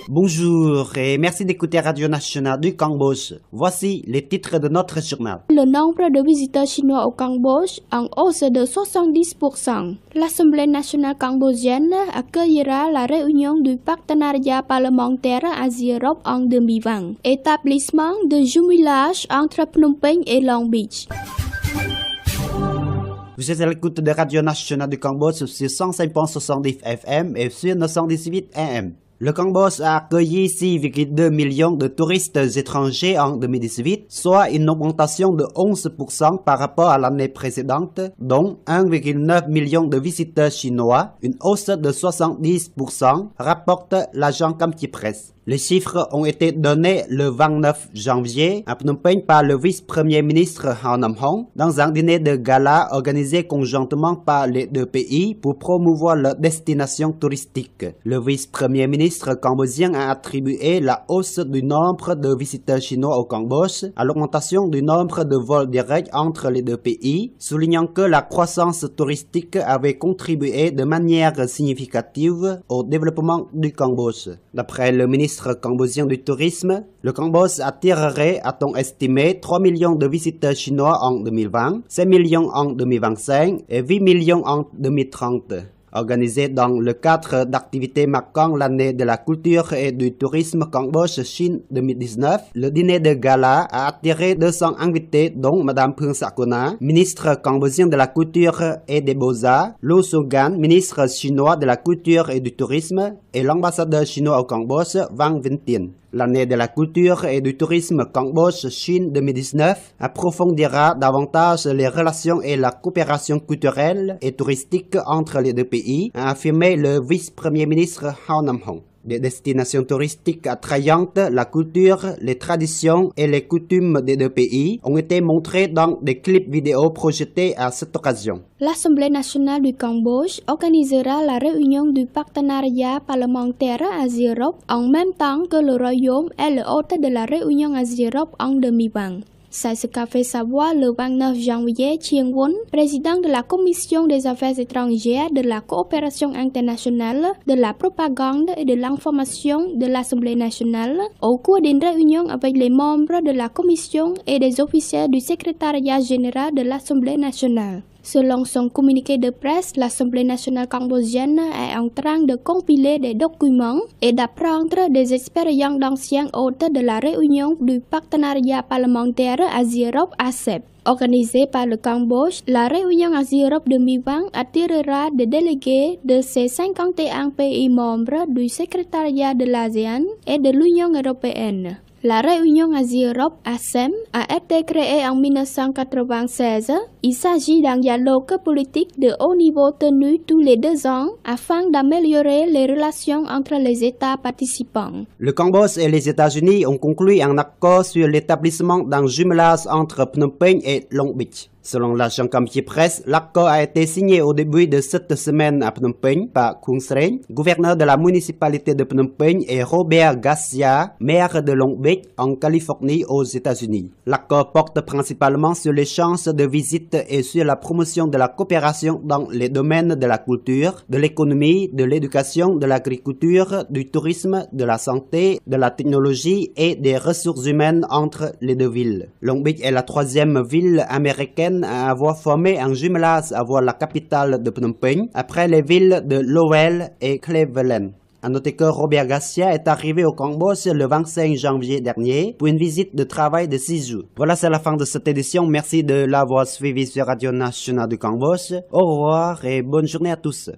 Bonjour et merci d'écouter Radio Nationale du Cambodge. Voici les titres de notre journal. Le nombre de visiteurs chinois au Cambodge en hausse de 70%. L'Assemblée nationale cambodgienne accueillera la réunion du partenariat parlementaire Asie-Europe en 2020. Établissement de jumelage entre Phnom Penh et Long Beach. Vous êtes à l'écoute de Radio Nationale du Cambodge sur 105.70 FM et sur 918 AM. Le Cambodge a accueilli 6,2 millions de touristes étrangers en 2018, soit une augmentation de 11% par rapport à l'année précédente, dont 1,9 million de visiteurs chinois, une hausse de 70%, rapporte l'agent Camti Press. Les chiffres ont été donnés le 29 janvier à Phnom Penh par le vice-premier ministre Han Nam-hong dans un dîner de gala organisé conjointement par les deux pays pour promouvoir leur destination touristique. Le vice-premier ministre cambodgien a attribué la hausse du nombre de visiteurs chinois au Cambodge à l'augmentation du nombre de vols directs entre les deux pays, soulignant que la croissance touristique avait contribué de manière significative au développement du Cambodge. D'après le ministre cambodgien du tourisme, le Cambodge attirerait, a-t-on estimé, 3 millions de visiteurs chinois en 2020, 5 millions en 2025 et 8 millions en 2030. Organisé dans le cadre d'activités marquant l'année de la culture et du tourisme Cambodge-Chine 2019, le dîner de gala a attiré 200 invités dont Mme Phung Sakona, ministre cambodgien de la culture et des beaux-arts, Lu Sugan, ministre chinois de la culture et du tourisme, et l'ambassadeur chinois au Cambodge, Wang Vinh. L'année de la culture et du tourisme Cambodge-Chine 2019 approfondira davantage les relations et la coopération culturelle et touristique entre les deux pays, a affirmé le vice-premier ministre Han Nam-hong. Des destinations touristiques attrayantes, la culture, les traditions et les coutumes des deux pays ont été montrées dans des clips vidéo projetés à cette occasion. L'Assemblée nationale du Cambodge organisera la réunion du partenariat parlementaire Asie-Europe en même temps que le Royaume est le hôte de la réunion Asie-Europe en 2020. C'est ce qu'a fait savoir le 29 janvier Chiang Won, président de la Commission des Affaires étrangères, de la coopération internationale, de la propagande et de l'information de l'Assemblée nationale au cours d'une réunion avec les membres de la Commission et des officiers du secrétariat général de l'Assemblée nationale. Selon son communiqué de presse, l'Assemblée nationale cambodgienne est en train de compiler des documents et d'apprendre des expériences d'anciens hôtes de la réunion du partenariat parlementaire Asie-Europe ASEP. Organisée par le Cambodge, la réunion Asie-Europe 2020 attirera des délégués de ces 51 pays membres du secrétariat de l'ASEAN et de l'Union européenne. La réunion Asie-Europe ASEM a été créée en 1996. Il s'agit d'un dialogue politique de haut niveau tenu tous les 2 ans afin d'améliorer les relations entre les États participants. Le Cambodge et les États-Unis ont conclu un accord sur l'établissement d'un jumelage entre Phnom Penh et Long Beach. Selon l'agent Camti Press, l'accord a été signé au début de cette semaine à Phnom Penh par Khun Sren, gouverneur de la municipalité de Phnom Penh, et Robert Garcia, maire de Long Beach en Californie aux États-Unis. L'accord porte principalement sur l'échange de visites et sur la promotion de la coopération dans les domaines de la culture, de l'économie, de l'éducation, de l'agriculture, du tourisme, de la santé, de la technologie et des ressources humaines entre les deux villes. Long Beach est la 3e ville américaine à avoir formé un jumelage avec la capitale de Phnom Penh après les villes de Lowell et Cleveland. À noter que Robert Garcia est arrivé au Cambodge le 25 janvier dernier pour une visite de travail de 6 jours. Voilà, c'est la fin de cette édition. Merci de l'avoir suivi sur Radio Nationale du Cambodge. Au revoir et bonne journée à tous.